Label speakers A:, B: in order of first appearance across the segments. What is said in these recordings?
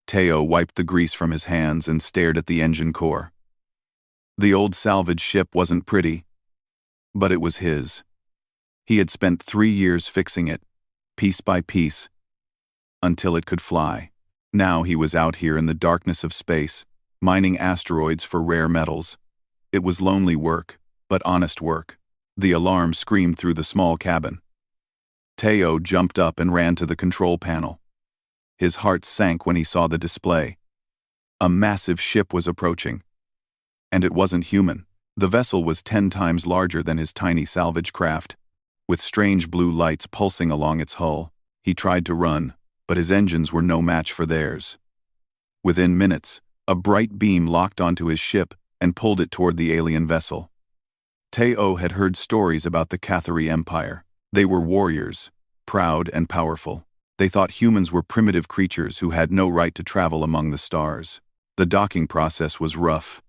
A: Teo wiped the grease from his hands and stared at the engine core. The old salvage ship wasn't pretty, but it was his. He had spent 3 years fixing it, piece by piece, until it could fly. Now he was out here in the darkness of space, mining asteroids for rare metals. It was lonely work, but honest work. The alarm screamed through the small cabin. Teo jumped up and ran to the control panel. His heart sank when he saw the display. A massive ship was approaching. And it wasn't human. The vessel was 10 times larger than his tiny salvage craft, with strange blue lights pulsing along its hull. He tried to run, but his engines were no match for theirs. Within minutes, a bright beam locked onto his ship and pulled it toward the alien vessel. Teo had heard stories about the Cathari Empire. They were warriors, proud and powerful. They thought humans were primitive creatures who had no right to travel among the stars. The docking process was rough.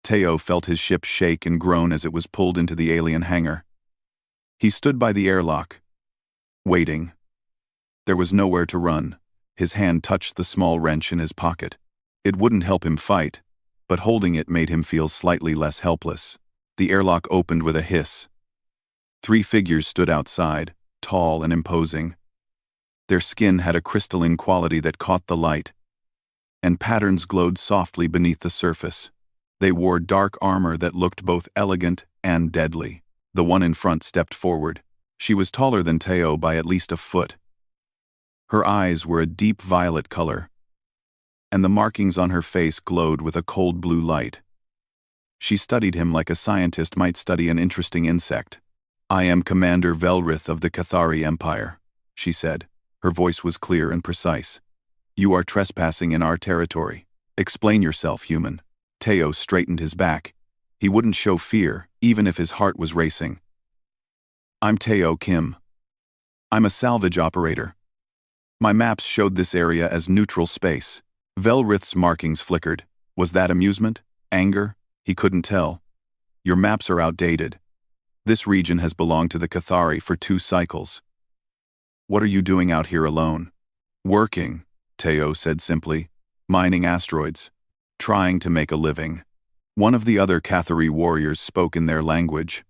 A: Teo felt his ship shake and groan as it was pulled into the alien hangar. He stood by the airlock, waiting. There was nowhere to run. His hand touched the small wrench in his pocket. It wouldn't help him fight, but holding it made him feel slightly less helpless. The airlock opened with a hiss. 3 figures stood outside, tall and imposing. Their skin had a crystalline quality that caught the light, and patterns glowed softly beneath the surface. They wore dark armor that looked both elegant and deadly. The one in front stepped forward. She was taller than Teo by at least a foot. Her eyes were a deep violet color, and the markings on her face glowed with a cold blue light. She studied him like a scientist might study an interesting insect. "I am Commander Velrith of the Cathari Empire," she said. Her voice was clear and precise. "You are trespassing in our territory. Explain yourself, human." Teo straightened his back. He wouldn't show fear, even if his heart was racing. "I'm Teo Kim. I'm a salvage operator. My maps showed this area as neutral space." Velrith's markings flickered. Was that amusement? Anger? He couldn't tell. "Your maps are outdated. This region has belonged to the Cathari for 2 cycles. What are you doing out here alone?" "Working," Teo said simply. "Mining asteroids. Trying to make a living." One of the other Cathari warriors spoke in their language.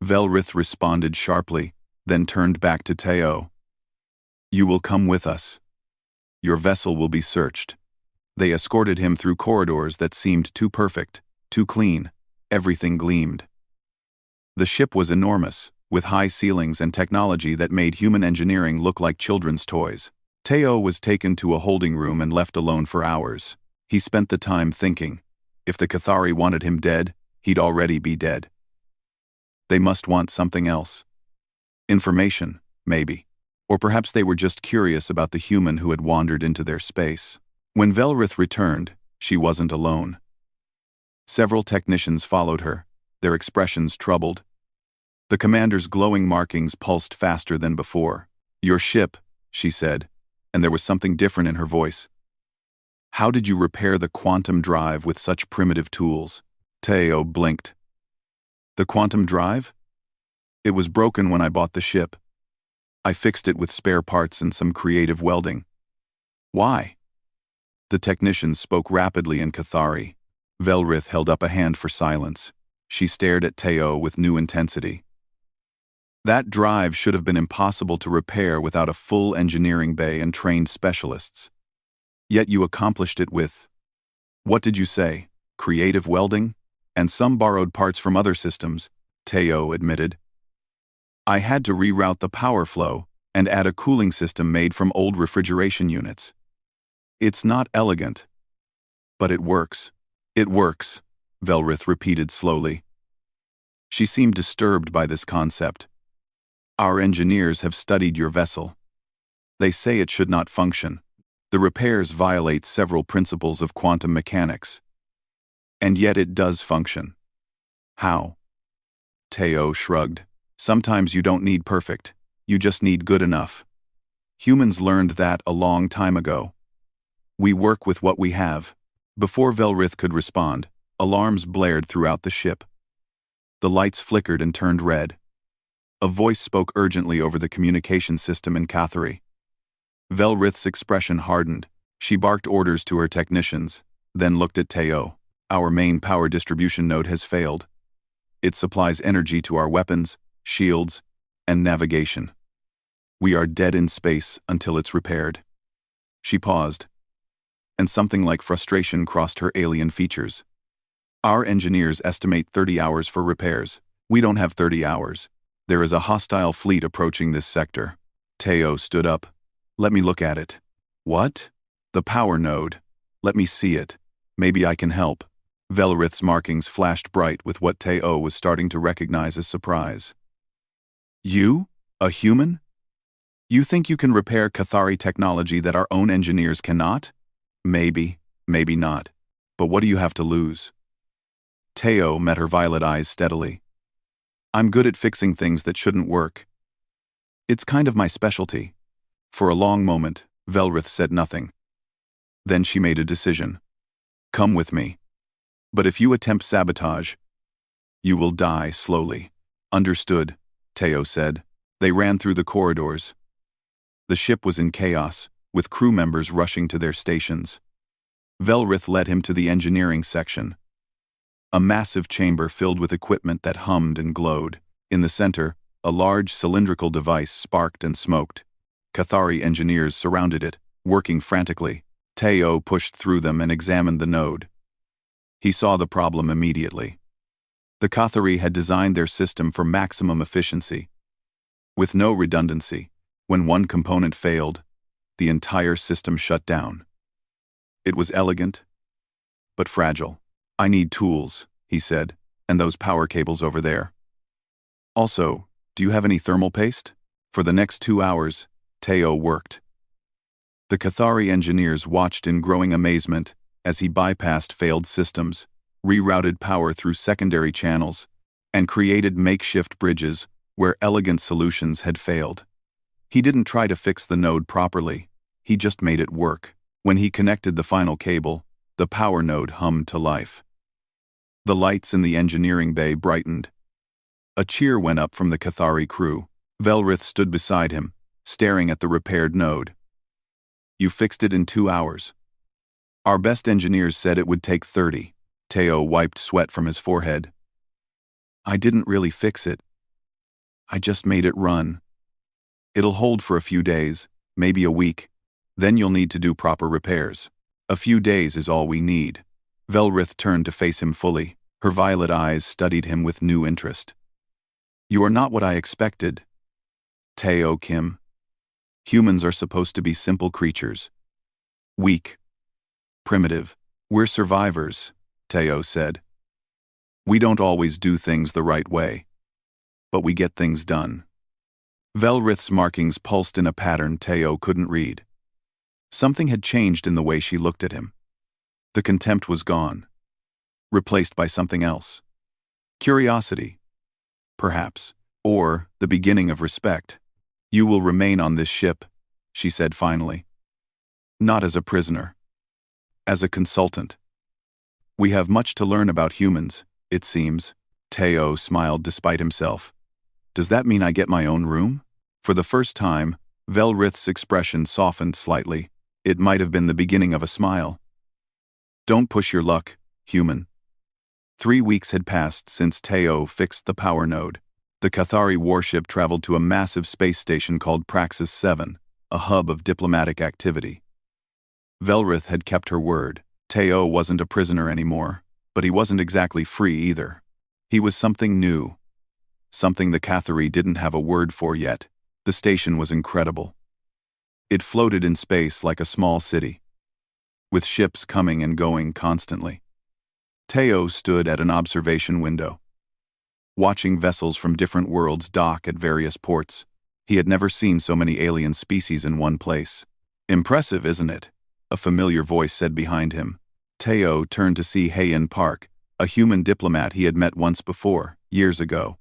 A: Velrith responded sharply, then turned back to Teo. "You will come with us. Your vessel will be searched." They escorted him through corridors that seemed too perfect, too clean. Everything gleamed. The ship was enormous, with high ceilings and technology that made human engineering look like children's toys. Teo was taken to a holding room and left alone for hours. He spent the time thinking. If the Cathari wanted him dead, he'd already be dead. They must want something else. Information, maybe. Or perhaps they were just curious about the human who had wandered into their space. When Velrith returned, she wasn't alone. Several technicians followed her, their expressions troubled. The commander's glowing markings pulsed faster than before. "Your ship," she said, and there was something different in her voice. "How did you repair the quantum drive with such primitive tools?" Teo blinked. "The quantum drive? It was broken when I bought the ship. I fixed it with spare parts and some creative welding." "Why?" The technicians spoke rapidly in Cathari. Velrith held up a hand for silence. She stared at Teo with new intensity. "That drive should have been impossible to repair without a full engineering bay and trained specialists. Yet you accomplished it with, what did you say, creative welding? And some borrowed parts from other systems," Teo admitted. "I had to reroute the power flow and add a cooling system made from old refrigeration units. It's not elegant, but it works." "It works," Velrith repeated slowly. She seemed disturbed by this concept. "Our engineers have studied your vessel. They say it should not function. The repairs violate several principles of quantum mechanics. And yet it does function." "How?" Teo shrugged. "Sometimes you don't need perfect. You just need good enough. Humans learned that a long time ago. We work with what we have." Before Velrith could respond, alarms blared throughout the ship. The lights flickered and turned red. A voice spoke urgently over the communication system in Cathari. Velrith's expression hardened. She barked orders to her technicians, then looked at Teo. Our main power distribution node has failed. It supplies energy to our weapons, shields, and navigation. We are dead in space until it's repaired. She paused, and something like frustration crossed her alien features. Our engineers estimate 30 hours for repairs. We don't have 30 hours. There is a hostile fleet approaching this sector. Teo stood up. Let me look at it. What? The power node. Let me see it. Maybe I can help. Velrith's markings flashed bright with what Teo was starting to recognize as surprise. You? A human? You think you can repair Cathari technology that our own engineers cannot? Maybe, maybe not. But what do you have to lose? Teo met her violet eyes steadily. I'm good at fixing things that shouldn't work. It's kind of my specialty. For a long moment, Velrith said nothing. Then she made a decision. Come with me. But if you attempt sabotage, you will die slowly. Understood, Teo said. They ran through the corridors. The ship was in chaos, with crew members rushing to their stations. Velrith led him to the engineering section. A massive chamber filled with equipment that hummed and glowed. In the center, a large cylindrical device sparked and smoked. Cathari engineers surrounded it, working frantically. Teo pushed through them and examined the node. He saw the problem immediately. The Cathari had designed their system for maximum efficiency. With no redundancy, when one component failed, the entire system shut down. It was elegant, but fragile. I need tools, he said, and those power cables over there. Also, do you have any thermal paste? For the next 2 hours, Teo worked. The Cathari engineers watched in growing amazement as he bypassed failed systems, rerouted power through secondary channels, and created makeshift bridges where elegant solutions had failed. He didn't try to fix the node properly, he just made it work. When he connected the final cable, the power node hummed to life. The lights in the engineering bay brightened. A cheer went up from the Cathari crew. Velrith stood beside him, staring at the repaired node. You fixed it in 2 hours. Our best engineers said it would take 30. Teo wiped sweat from his forehead. I didn't really fix it. I just made it run. It'll hold for a few days, maybe a week. Then you'll need to do proper repairs. A few days is all we need. Velrith turned to face him fully. Her violet eyes studied him with new interest. You are not what I expected. Teo Kim. Humans are supposed to be simple creatures. Weak. Primitive. We're survivors, Teo said. We don't always do things the right way, but we get things done. Velrith's markings pulsed in a pattern Teo couldn't read. Something had changed in the way she looked at him. The contempt was gone, replaced by something else. Curiosity, perhaps, or the beginning of respect. You will remain on this ship, she said finally. Not as a prisoner. As a consultant. We have much to learn about humans, it seems. Teo smiled despite himself. Does that mean I get my own room? For the first time, Velrith's expression softened slightly. It might have been the beginning of a smile. Don't push your luck, human. 3 weeks had passed since Teo fixed the power node. The Cathari warship traveled to a massive space station called Praxis 7, a hub of diplomatic activity. Velrith had kept her word. Teo wasn't a prisoner anymore, but he wasn't exactly free either. He was something new. Something the Cathari didn't have a word for yet. The station was incredible. It floated in space like a small city, with ships coming and going constantly. Teo stood at an observation window, watching vessels from different worlds dock at various ports. He had never seen so many alien species in one place. Impressive, isn't it? A familiar voice said behind him. Teo turned to see Heian Park, a human diplomat he had met once before, years ago.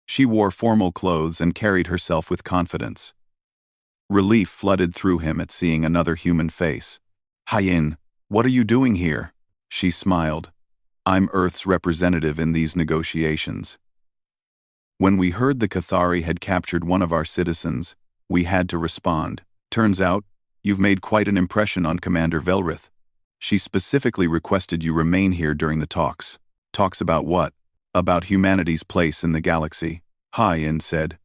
A: She wore formal clothes and carried herself with confidence. Relief flooded through him at seeing another human face. Heian, what are you doing here? She smiled. I'm Earth's representative in these negotiations. When we heard the Cathari had captured one of our citizens, we had to respond. Turns out, You've made quite an impression on Commander Velrith. She specifically requested you remain here during the talks. Talks about what? About humanity's place in the galaxy, High-In said.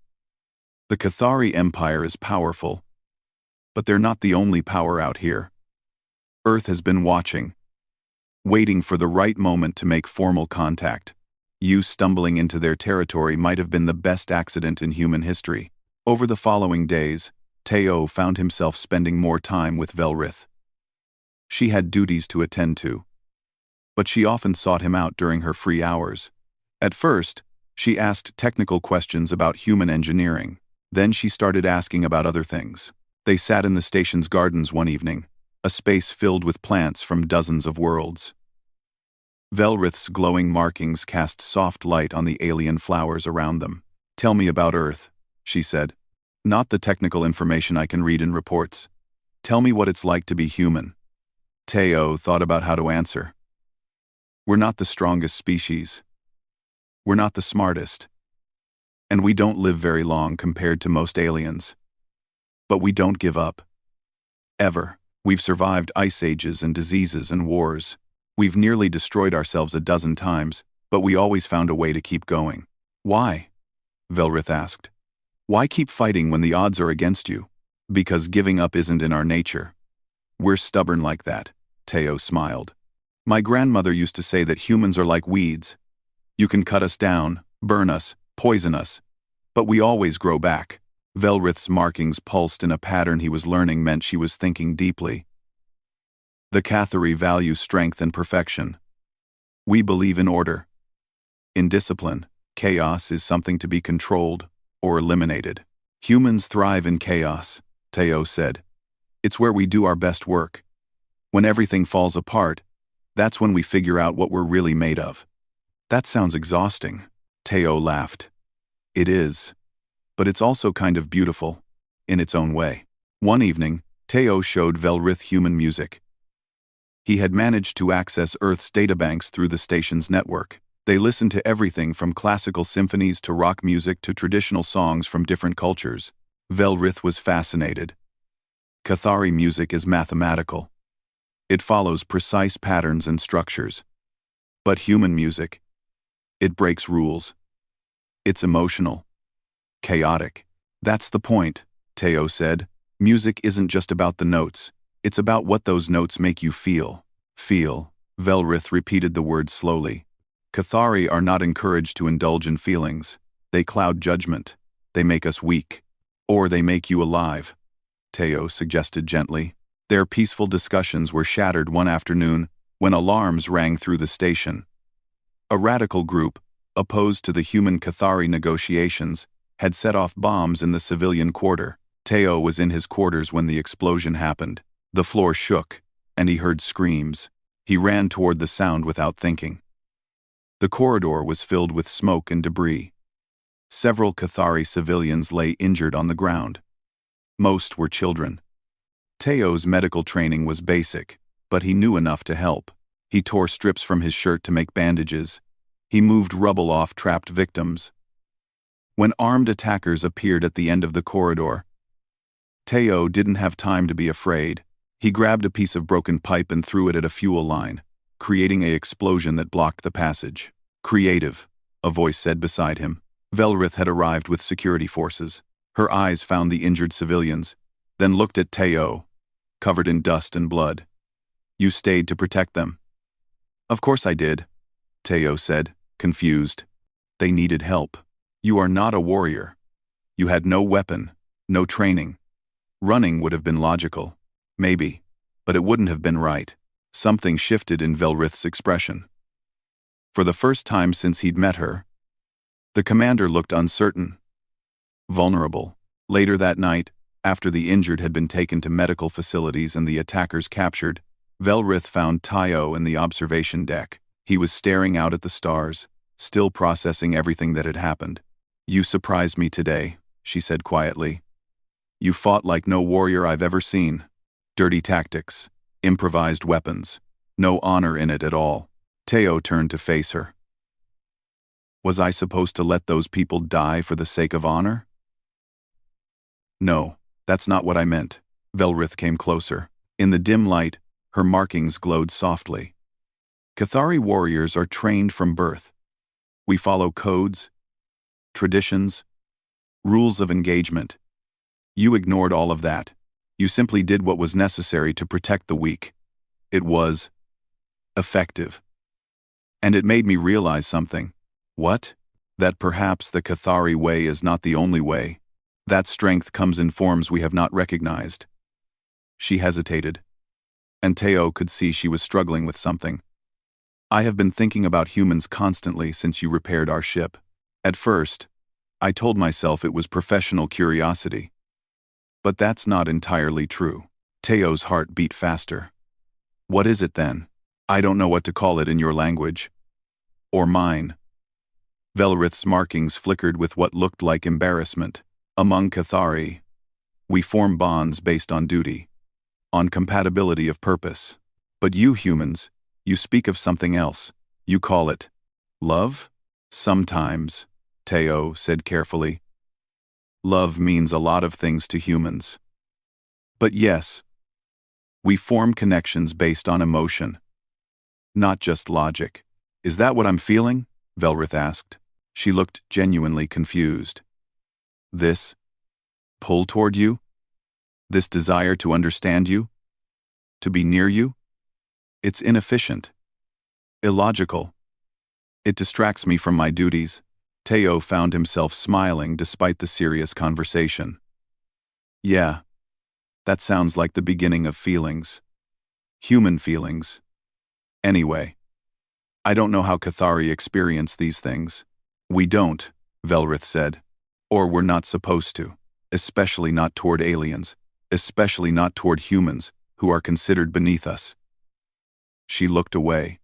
A: The Cathari Empire is powerful, but they're not the only power out here. Earth has been watching, waiting for the right moment to make formal contact. You stumbling into their territory might have been the best accident in human history. Over the following days, Teo found himself spending more time with Velrith. She had duties to attend to, but she often sought him out during her free hours. At first, she asked technical questions about human engineering. Then she started asking about other things. They sat in the station's gardens one evening, a space filled with plants from dozens of worlds. Velrith's glowing markings cast soft light on the alien flowers around them. "Tell me about Earth," she said. "Not the technical information I can read in reports. Tell me what it's like to be human." Teo thought about how to answer. "We're not the strongest species. We're not the smartest. And we don't live very long compared to most aliens. But we don't give up. Ever. We've survived ice ages and diseases and wars. We've nearly destroyed ourselves a dozen times, but we always found a way to keep going." "Why?" Velrith asked. "Why keep fighting when the odds are against you?" "Because giving up isn't in our nature. We're stubborn like that," Teo smiled. "My grandmother used to say that humans are like weeds. You can cut us down, burn us, poison us, but we always grow back." Velrith's markings pulsed in a pattern he was learning meant she was thinking deeply. "The Cathari value strength and perfection. We believe in order. In discipline, chaos is something to be controlled or eliminated. Humans thrive in chaos," Teo said. "It's where we do our best work. When everything falls apart, that's when we figure out what we're really made of." "That sounds exhausting," Teo laughed. "It is. But it's also kind of beautiful, in its own way." One evening, Teo showed Velrith human music. He had managed to access Earth's databanks through the station's network. They listened to everything from classical symphonies to rock music to traditional songs from different cultures. Velrith was fascinated. Cathari music is mathematical. It follows precise patterns and structures. But human music, it breaks rules. It's emotional. Chaotic. "That's the point," Teo said. "Music isn't just about the notes. It's about what those notes make you feel." "Feel," Velrith repeated the word slowly. "Cathari are not encouraged to indulge in feelings. They cloud judgment. They make us weak. Or they make you alive," Teo suggested gently. Their peaceful discussions were shattered one afternoon when alarms rang through the station. A radical group, opposed to the human Cathari negotiations, had set off bombs in the civilian quarter. Teo was in his quarters when the explosion happened. The floor shook, and he heard screams. He ran toward the sound without thinking. The corridor was filled with smoke and debris. Several Cathari civilians lay injured on the ground. Most were children. Teo's medical training was basic, but he knew enough to help. He tore strips from his shirt to make bandages. He moved rubble off trapped victims. When armed attackers appeared at the end of the corridor, Teo didn't have time to be afraid. He grabbed a piece of broken pipe and threw it at a fuel line, creating an explosion that blocked the passage. "Creative," a voice said beside him. Velrith had arrived with security forces. Her eyes found the injured civilians, then looked at Teo, covered in dust and blood. "You stayed to protect them." "Of course I did," Teo said, confused. "They needed help. You are not a warrior. You had no weapon, no training. Running would have been logical, maybe, but it wouldn't have been right." Something shifted in Velrith's expression. For the first time since he'd met her, the commander looked uncertain, vulnerable. Later that night, after the injured had been taken to medical facilities and the attackers captured, Velrith found Teo in the observation deck. He was staring out at the stars, still processing everything that had happened. "You surprised me today," she said quietly. "You fought like no warrior I've ever seen. Dirty tactics, improvised weapons, no honor in it at all." Teo turned to face her. "Was I supposed to let those people die for the sake of honor?" "No, that's not what I meant." Velrith came closer. In the dim light, her markings glowed softly. Cathari warriors are trained from birth. We follow codes, traditions, rules of engagement. You ignored all of that. You simply did what was necessary to protect the weak. It was effective. And it made me realize something. What? That perhaps the Cathari way is not the only way. That strength comes in forms we have not recognized. She hesitated, and Teo could see she was struggling with something. I have been thinking about humans constantly since you repaired our ship. At first, I told myself it was professional curiosity. But that's not entirely true. Teo's heart beat faster. What is it then? I don't know what to call it in your language. Or mine. Velrith's markings flickered with what looked like embarrassment. Among Cathari, we form bonds based on duty, on compatibility of purpose. But you humans, you speak of something else. You call it love? Sometimes, Teo said carefully. Love means a lot of things to humans. But yes, we form connections based on emotion, not just logic. Is that what I'm feeling? Velrith asked. She looked genuinely confused. This pull toward you? This desire to understand you? To be near you? It's inefficient. Illogical. It distracts me from my duties. Teo found himself smiling despite the serious conversation. Yeah, that sounds like the beginning of feelings. Human feelings. Anyway, I don't know how Cathari experience these things. We don't, Velrith said. Or we're not supposed to. Especially not toward aliens. Especially not toward humans, who are considered beneath us. She looked away.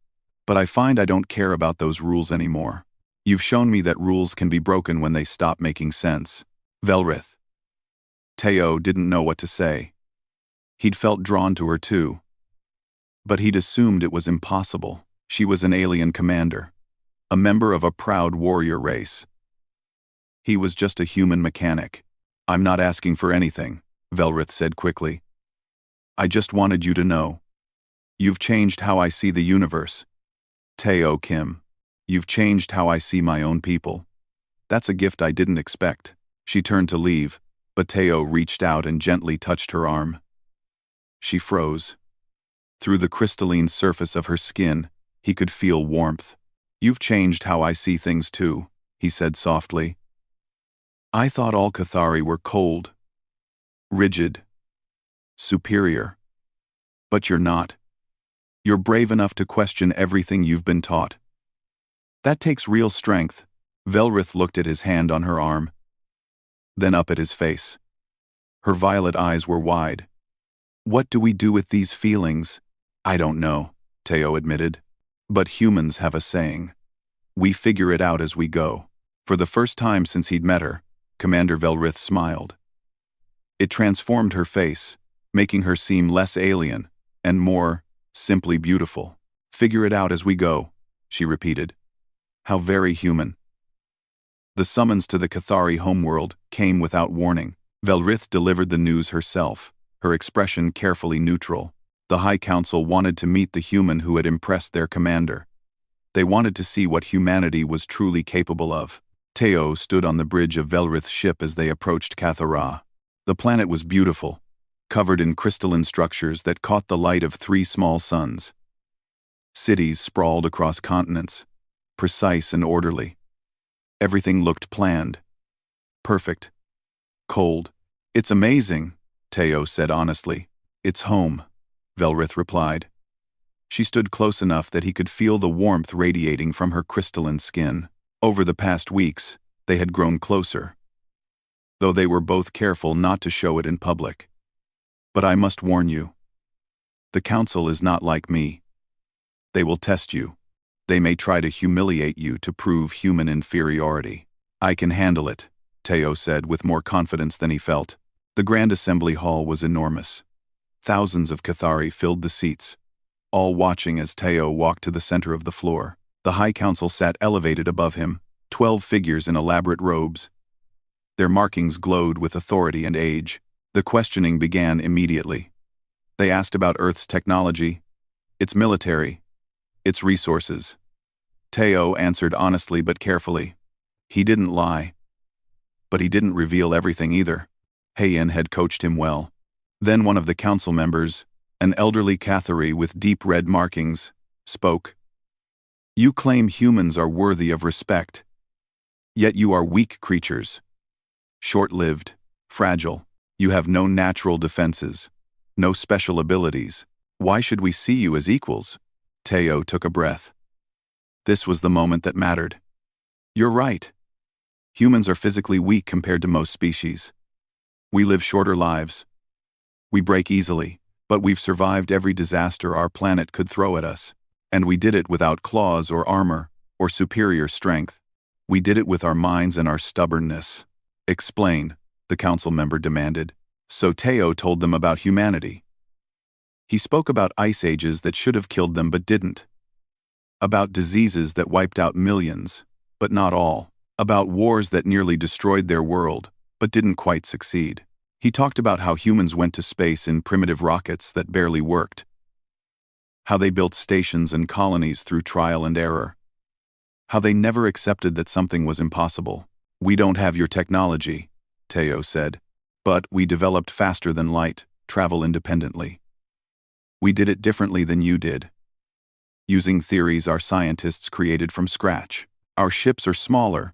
A: But I find I don't care about those rules anymore. You've shown me that rules can be broken when they stop making sense. Velrith. Teo didn't know what to say. He'd felt drawn to her too. But he'd assumed it was impossible. She was an alien commander, a member of a proud warrior race. He was just a human mechanic. I'm not asking for anything, Velrith said quickly. I just wanted you to know. You've changed how I see the universe. Teo Kim. You've changed how I see my own people. That's a gift I didn't expect. She turned to leave, but Teo reached out and gently touched her arm. She froze. Through the crystalline surface of her skin, he could feel warmth. You've changed how I see things too, he said softly. I thought all Cathari were cold, rigid, superior. But you're not. You're brave enough to question everything you've been taught. That takes real strength. Velrith looked at his hand on her arm, then up at his face. Her violet eyes were wide. What do we do with these feelings? I don't know, Teo admitted. But humans have a saying. We figure it out as we go. For the first time since he'd met her, Commander Velrith smiled. It transformed her face, making her seem less alien and more simply beautiful. Figure it out as we go, she repeated. How very human. The summons to the Cathari homeworld came without warning. Velrith delivered the news herself, her expression carefully neutral. The High Council wanted to meet the human who had impressed their commander. They wanted to see what humanity was truly capable of. Teo stood on the bridge of Velrith's ship as they approached Cathara. The planet was beautiful, covered in crystalline structures that caught the light of 3 small suns. Cities sprawled across continents, precise and orderly. Everything looked planned. Perfect. Cold. It's amazing, Teo said honestly. It's home, Velrith replied. She stood close enough that he could feel the warmth radiating from her crystalline skin. Over the past weeks, they had grown closer, though they were both careful not to show it in public. But I must warn you. The Council is not like me. They will test you. They may try to humiliate you to prove human inferiority. I can handle it, Teo said with more confidence than he felt. The Grand Assembly Hall was enormous. Thousands of Cathari filled the seats, all watching as Teo walked to the center of the floor. The High Council sat elevated above him, 12 figures in elaborate robes. Their markings glowed with authority and age. The questioning began immediately. They asked about Earth's technology, its military, its resources. Teo answered honestly but carefully. He didn't lie. But he didn't reveal everything either. Heian had coached him well. Then one of the council members, an elderly Cathari with deep red markings, spoke. You claim humans are worthy of respect. Yet you are weak creatures. Short-lived, fragile. You have no natural defenses, no special abilities. Why should we see you as equals? Teo took a breath. This was the moment that mattered. You're right. Humans are physically weak compared to most species. We live shorter lives. We break easily, but we've survived every disaster our planet could throw at us. And we did it without claws or armor, or superior strength. We did it with our minds and our stubbornness. Explain, the council member demanded. So Teo told them about humanity. He spoke about ice ages that should have killed them but didn't. About diseases that wiped out millions, but not all. About wars that nearly destroyed their world, but didn't quite succeed. He talked about how humans went to space in primitive rockets that barely worked. How they built stations and colonies through trial and error. How they never accepted that something was impossible. We don't have your technology, Teo said. But we developed faster than light, travel independently. We did it differently than you did. Using theories our scientists created from scratch. Our ships are smaller,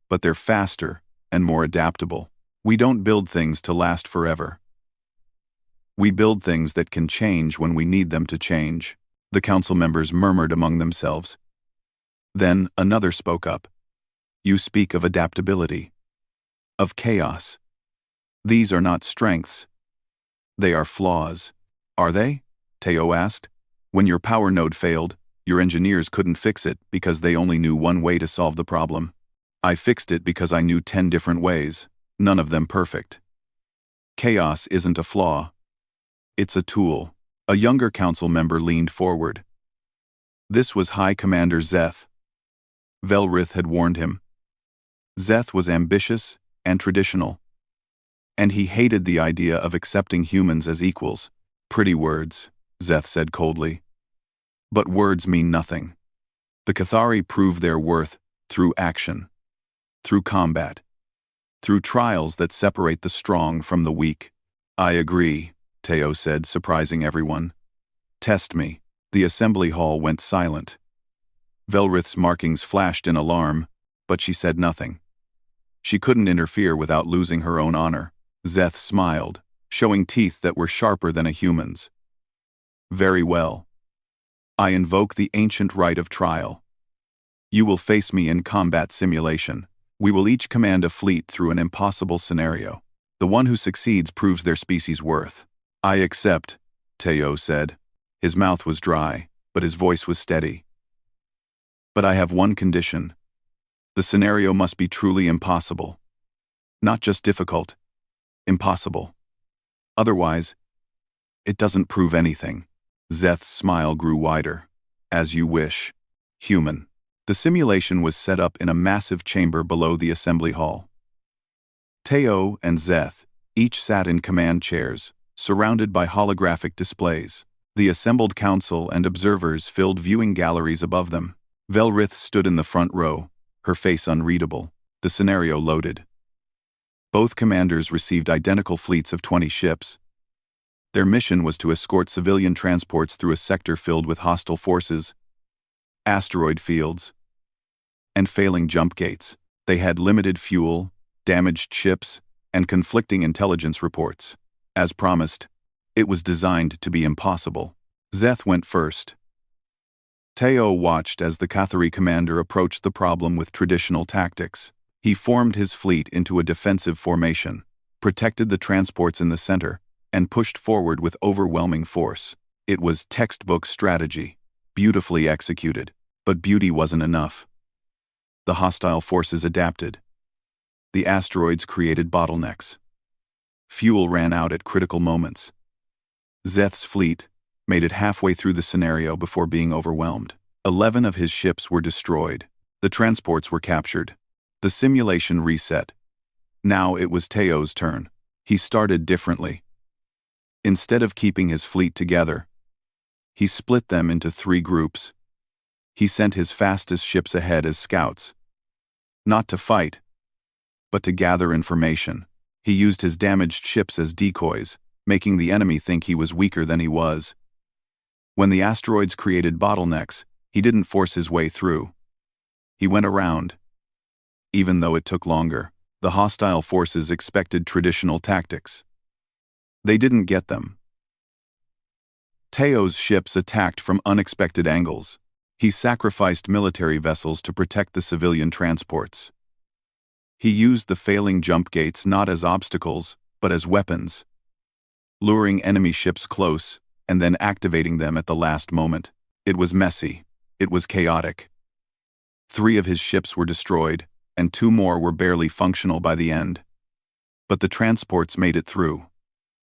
A: but they're faster and more adaptable. We don't build things to last forever. We build things that can change when we need them to change. The council members murmured among themselves. Then another spoke up. You speak of adaptability. Of chaos. These are not strengths. They are flaws. Are they? Teo asked. When your power node failed, your engineers couldn't fix it because they only knew one way to solve the problem. I fixed it because I knew 10 different ways, none of them perfect. Chaos isn't a flaw. It's a tool. A younger council member leaned forward. This was High Commander Zeth. Velrith had warned him. Zeth was ambitious and traditional. And he hated the idea of accepting humans as equals. Pretty words, Zeth said coldly. But words mean nothing. The Cathari prove their worth through action, through combat, through trials that separate the strong from the weak. I agree, Teo said, surprising everyone. Test me. The assembly hall went silent. Velrith's markings flashed in alarm, but she said nothing. She couldn't interfere without losing her own honor. Zeth smiled, showing teeth that were sharper than a human's. Very well. I invoke the ancient right of trial. You will face me in combat simulation. We will each command a fleet through an impossible scenario. The one who succeeds proves their species' worth. I accept, Teo said. His mouth was dry, but his voice was steady. But I have one condition. The scenario must be truly impossible. Not just difficult. Impossible. Otherwise, it doesn't prove anything. Zeth's smile grew wider. As you wish. Human. The simulation was set up in a massive chamber below the assembly hall. Teo and Zeth each sat in command chairs, surrounded by holographic displays. The assembled council and observers filled viewing galleries above them. Velrith stood in the front row, her face unreadable. The scenario loaded. Both commanders received identical fleets of 20 ships. Their mission was to escort civilian transports through a sector filled with hostile forces, asteroid fields, and failing jump gates. They had limited fuel, damaged ships, and conflicting intelligence reports. As promised, it was designed to be impossible. Zeth went first. Teo watched as the Cathari commander approached the problem with traditional tactics. He formed his fleet into a defensive formation, protected the transports in the center, and pushed forward with overwhelming force. It was textbook strategy, beautifully executed, but beauty wasn't enough. The hostile forces adapted. The asteroids created bottlenecks. Fuel ran out at critical moments. Zeth's fleet made it halfway through the scenario before being overwhelmed. 11 of his ships were destroyed. The transports were captured. The simulation reset. Now it was Teo's turn. He started differently. Instead of keeping his fleet together, he split them into 3 groups. He sent his fastest ships ahead as scouts. Not to fight, but to gather information. He used his damaged ships as decoys, making the enemy think he was weaker than he was. When the asteroids created bottlenecks, he didn't force his way through. He went around. Even though it took longer, the hostile forces expected traditional tactics. They didn't get them. Teo's ships attacked from unexpected angles. He sacrificed military vessels to protect the civilian transports. He used the failing jump gates not as obstacles, but as weapons, luring enemy ships close and then activating them at the last moment. It was messy. It was chaotic. 3 of his ships were destroyed, and 2 more were barely functional by the end. But the transports made it through.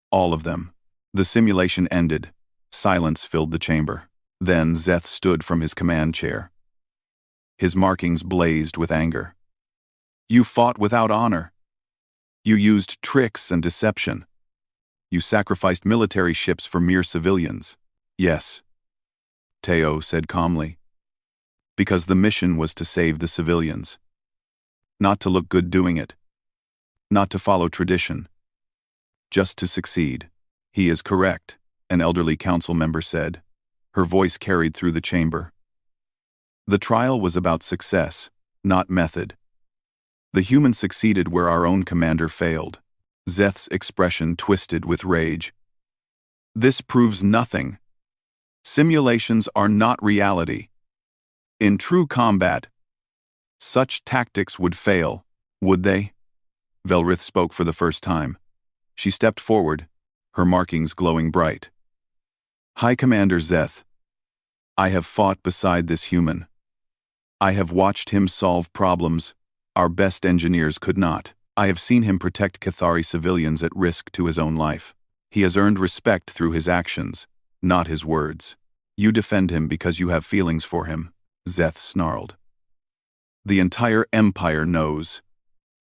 A: All of them. The simulation ended. Silence filled the chamber. Then Zeth stood from his command chair. His markings blazed with anger. You fought without honor. You used tricks and deception. You sacrificed military ships for mere civilians. Yes, Teo said calmly. Because the mission was to save the civilians. Not to look good doing it. Not to follow tradition. Just to succeed. He is correct, an elderly council member said. Her voice carried through the chamber. The trial was about success, not method. The humans succeeded where our own commander failed. Zeth's expression twisted with rage. This proves nothing. Simulations are not reality. In true combat, such tactics would fail, would they? Velrith spoke for the first time. She stepped forward, her markings glowing bright. High Commander Zeth, I have fought beside this human. I have watched him solve problems our best engineers could not. I have seen him protect Cathari civilians at risk to his own life. He has earned respect through his actions, not his words. You defend him because you have feelings for him, Zeth snarled. The entire Empire knows.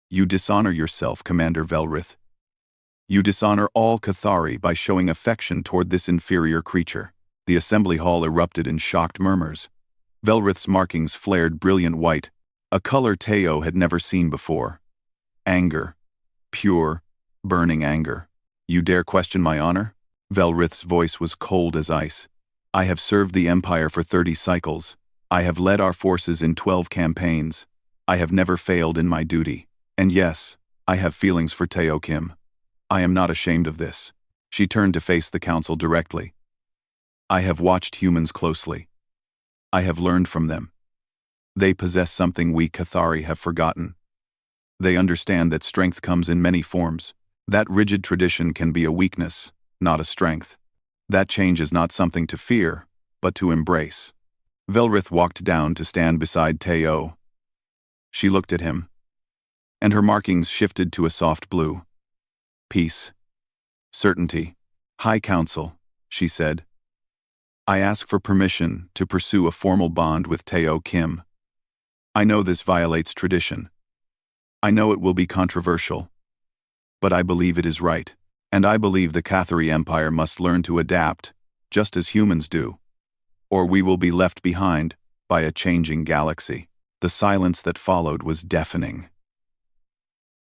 A: You dishonor yourself, Commander Velrith. You dishonor all Cathari by showing affection toward this inferior creature. The assembly hall erupted in shocked murmurs. Velrith's markings flared brilliant white, a color Teo had never seen before. Anger. Pure, burning anger. You dare question my honor? Velrith's voice was cold as ice. I have served the Empire for 30 cycles. I have led our forces in 12 campaigns. I have never failed in my duty. And yes, I have feelings for Teo Kim. I am not ashamed of this. She turned to face the council directly. I have watched humans closely. I have learned from them. They possess something we Cathari have forgotten. They understand that strength comes in many forms. That rigid tradition can be a weakness, not a strength. That change is not something to fear, but to embrace. Velrith walked down to stand beside Teo. She looked at him, and her markings shifted to a soft blue. Peace. Certainty. High Council, she said. I ask for permission to pursue a formal bond with Teo Kim. I know this violates tradition. I know it will be controversial. But I believe it is right. And I believe the Cathari Empire must learn to adapt, just as humans do. Or we will be left behind by a changing galaxy. The silence that followed was deafening.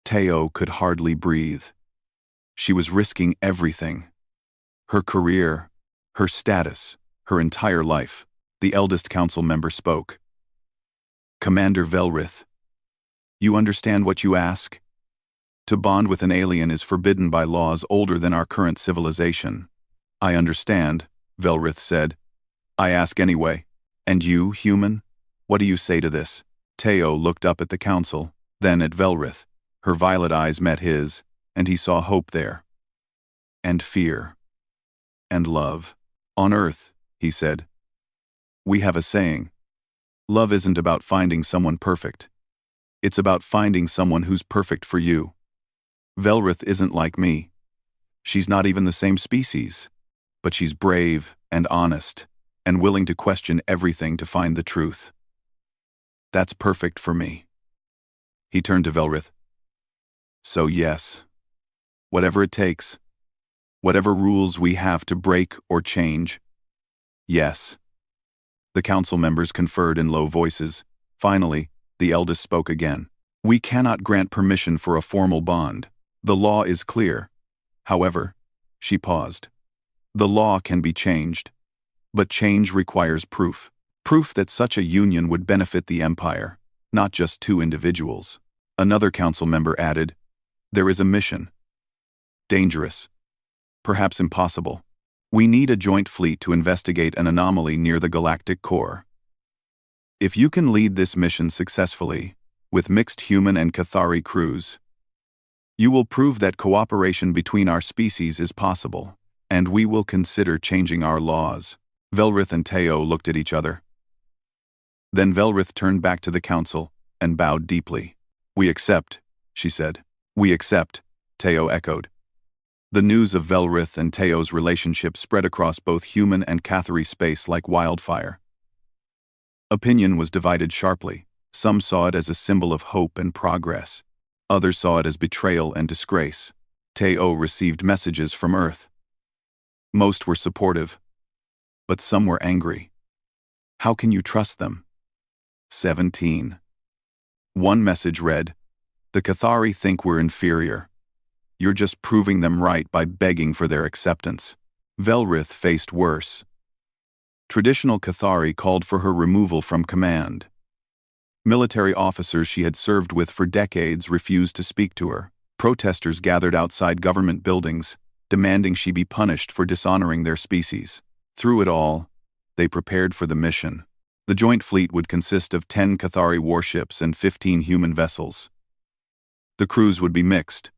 A: Teo could hardly breathe. She was risking everything. Her career, her status, her entire life. The eldest council member spoke. Commander Velrith, you understand what you ask? To bond with an alien is forbidden by laws older than our current civilization. I understand, Velrith said. I ask anyway. And you, human? What do you say to this? Teo looked up at the council, then at Velrith. Her violet eyes met his, and he saw hope there. And fear. And love. On Earth, he said. We have a saying. Love isn't about finding someone perfect. It's about finding someone who's perfect for you. Velrith isn't like me. She's not even the same species. But she's brave and honest, and willing to question everything to find the truth. That's perfect for me. He turned to Velrith. So yes, Whatever it takes. Whatever rules we have to break or change. Yes. The council members conferred in low voices. Finally, the eldest spoke again. We cannot grant permission for a formal bond. The law is clear. However, she paused. The law can be changed. But change requires proof. Proof that such a union would benefit the empire, not just two individuals. Another council member added, there is a mission. Dangerous. Perhaps impossible. We need a joint fleet to investigate an anomaly near the galactic core. If you can lead this mission successfully, with mixed human and Cathari crews, you will prove that cooperation between our species is possible, and we will consider changing our laws. Velrith and Teo looked at each other. Then Velrith turned back to the council and bowed deeply. We accept, she said. We accept, Teo echoed. The news of Velrith and Teo's relationship spread across both human and Cathari space like wildfire. Opinion was divided sharply. Some saw it as a symbol of hope and progress. Others saw it as betrayal and disgrace. Teo received messages from Earth. Most were supportive, but some were angry. How can you trust them? 17. One message read, the Cathari think we're inferior. You're just proving them right by begging for their acceptance. Velrith faced worse. Traditional Cathari called for her removal from command. Military officers she had served with for decades refused to speak to her. Protesters gathered outside government buildings, demanding she be punished for dishonoring their species. Through it all, they prepared for the mission. The joint fleet would consist of 10 Cathari warships and 15 human vessels. The crews would be mixed,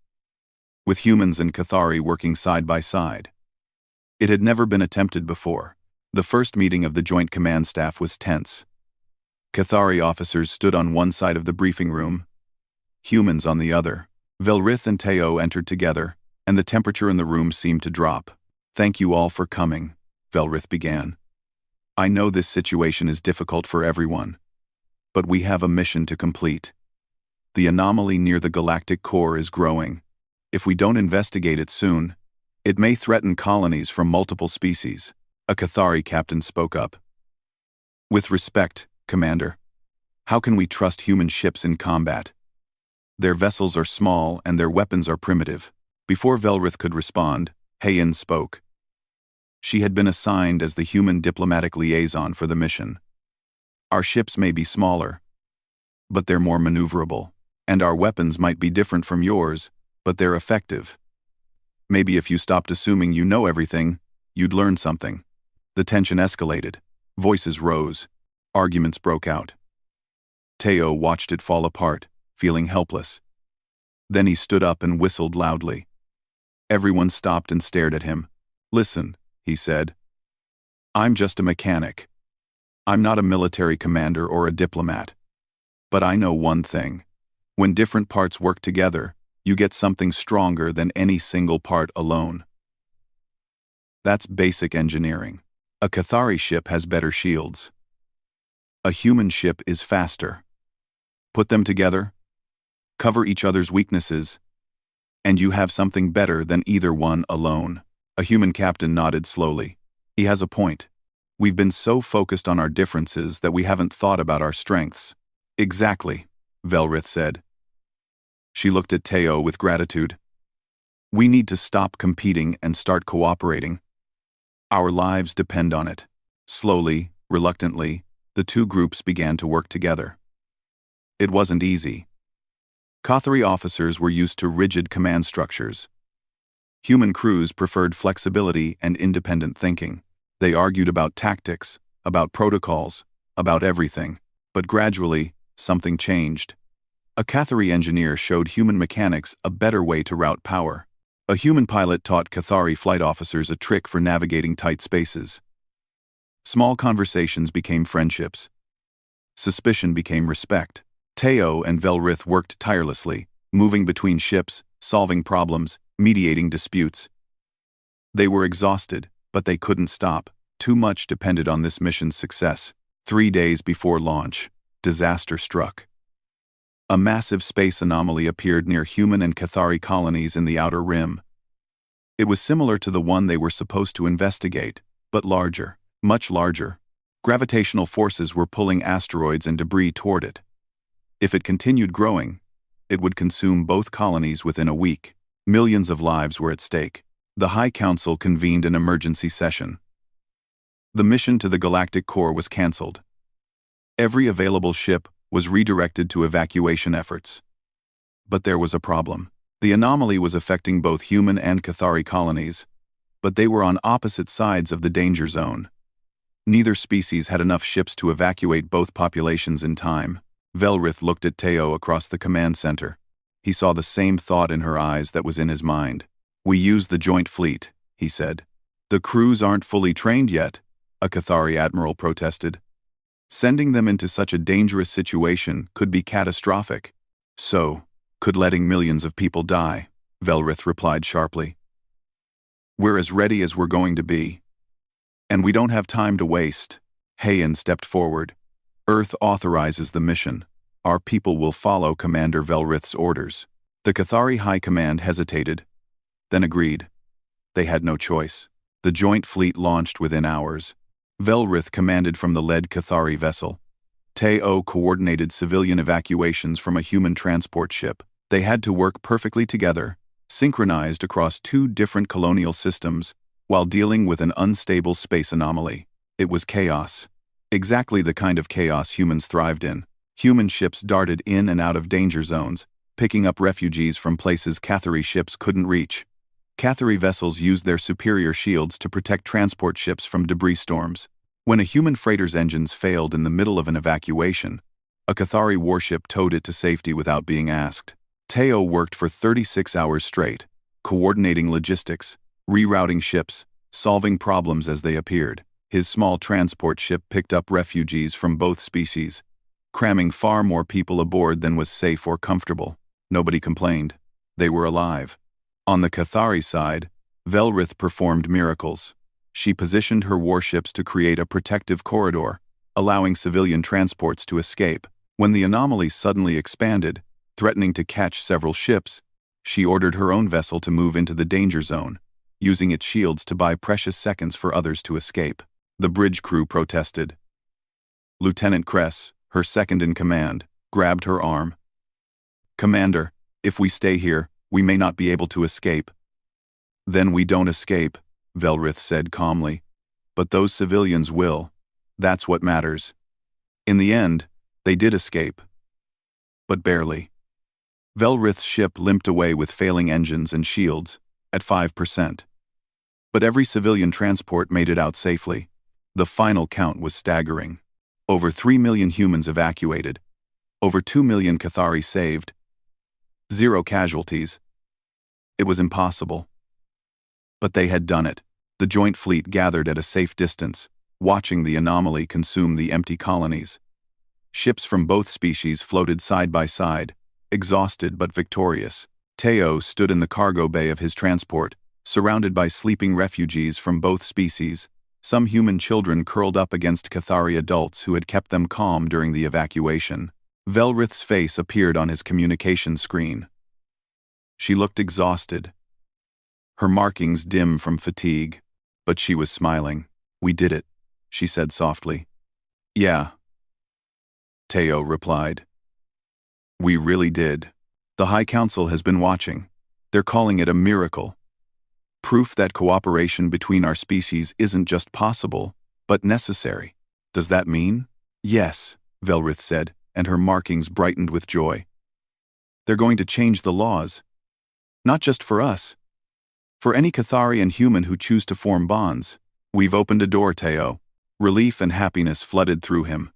A: with humans and Cathari working side by side. It had never been attempted before. The first meeting of the Joint Command Staff was tense. Cathari officers stood on one side of the briefing room, humans on the other. Velrith and Teo entered together, and the temperature in the room seemed to drop. Thank you all for coming, Velrith began. I know this situation is difficult for everyone, but we have a mission to complete. The anomaly near the galactic core is growing. If we don't investigate it soon, it may threaten colonies from multiple species. A Cathari captain spoke up. With respect, Commander, how can we trust human ships in combat? Their vessels are small and their weapons are primitive. Before Velrith could respond, Hayin spoke. She had been assigned as the human diplomatic liaison for the mission. Our ships may be smaller, but they're more maneuverable, and our weapons might be different from yours, but they're effective. Maybe if you stopped assuming you know everything, you'd learn something. The tension escalated. Voices rose. Arguments broke out. Teo watched it fall apart, feeling helpless. Then he stood up and whistled loudly. Everyone stopped and stared at him. Listen, he said. I'm just a mechanic. I'm not a military commander or a diplomat. But I know one thing. When different parts work together, you get something stronger than any single part alone. That's basic engineering. A Cathari ship has better shields. A human ship is faster. Put them together, cover each other's weaknesses, and you have something better than either one alone. A human captain nodded slowly. He has a point. We've been so focused on our differences that we haven't thought about our strengths. Exactly, Velrith said. She looked at Teo with gratitude. We need to stop competing and start cooperating. Our lives depend on it. Slowly, reluctantly, the two groups began to work together. It wasn't easy. Cathari officers were used to rigid command structures. Human crews preferred flexibility and independent thinking. They argued about tactics, about protocols, about everything. But gradually, something changed. A Cathari engineer showed human mechanics a better way to route power. A human pilot taught Cathari flight officers a trick for navigating tight spaces. Small conversations became friendships. Suspicion became respect. Teo and Velrith worked tirelessly, moving between ships, solving problems, mediating disputes. They were exhausted, but they couldn't stop. Too much depended on this mission's success. 3 days before launch, disaster struck. A massive space anomaly appeared near human and Cathari colonies in the outer rim. It was similar to the one they were supposed to investigate, but larger, much larger. Gravitational forces were pulling asteroids and debris toward it. If it continued growing, it would consume both colonies within a week. Millions of lives were at stake. The High Council convened an emergency session. The mission to the Galactic Core was cancelled. Every available ship was redirected to evacuation efforts. But there was a problem. The anomaly was affecting both human and Cathari colonies, but they were on opposite sides of the danger zone. Neither species had enough ships to evacuate both populations in time. Velrith looked at Teo across the command center. He saw the same thought in her eyes that was in his mind. "We use the joint fleet," he said. "The crews aren't fully trained yet," a Cathari admiral protested. "Sending them into such a dangerous situation could be catastrophic. So, could letting millions of people die," Velrith replied sharply. "We're as ready as we're going to be. And we don't have time to waste." Hayan stepped forward. "Earth authorizes the mission. Our people will follow Commander Velrith's orders." The Cathari High Command hesitated, then agreed. They had no choice. The joint fleet launched within hours. Velrith commanded from the lead Cathari vessel. Teo coordinated civilian evacuations from a human transport ship. They had to work perfectly together, synchronized across two different colonial systems, while dealing with an unstable space anomaly. It was chaos. Exactly the kind of chaos humans thrived in. Human ships darted in and out of danger zones, picking up refugees from places Cathari ships couldn't reach. Cathari vessels used their superior shields to protect transport ships from debris storms. When a human freighter's engines failed in the middle of an evacuation, a Cathari warship towed it to safety without being asked. Teo worked for 36 hours straight, coordinating logistics, rerouting ships, solving problems as they appeared. His small transport ship picked up refugees from both species, cramming far more people aboard than was safe or comfortable. Nobody complained. They were alive. On the Cathari side, Velrith performed miracles. She positioned her warships to create a protective corridor, allowing civilian transports to escape. When the anomaly suddenly expanded, threatening to catch several ships, she ordered her own vessel to move into the danger zone, using its shields to buy precious seconds for others to escape. The bridge crew protested. Lieutenant Kress, her second in command, grabbed her arm. "Commander, if we stay here, we may not be able to escape." "Then we don't escape," Velrith said calmly. "But those civilians will. That's what matters." In the end, they did escape. But barely. Velrith's ship limped away with failing engines and shields, at 5%. But every civilian transport made it out safely. The final count was staggering. Over 3 million humans evacuated. Over 2 million Cathari saved. 0 casualties. It was impossible. But they had done it. The joint fleet gathered at a safe distance, watching the anomaly consume the empty colonies. Ships from both species floated side by side, exhausted but victorious. Teo stood in the cargo bay of his transport, surrounded by sleeping refugees from both species, some human children curled up against Cathari adults who had kept them calm during the evacuation. Velrith's face appeared on his communication screen. She looked exhausted, her markings dim from fatigue, but she was smiling. "We did it," she said softly. "Yeah," Teo replied. "We really did. The High Council has been watching. They're calling it a miracle. Proof that cooperation between our species isn't just possible, but necessary. Does that mean?" "Yes," Velrith said, and her markings brightened with joy. "They're going to change the laws. Not just for us. For any Cathari and human who choose to form bonds. We've opened a door, Teo." Relief and happiness flooded through him.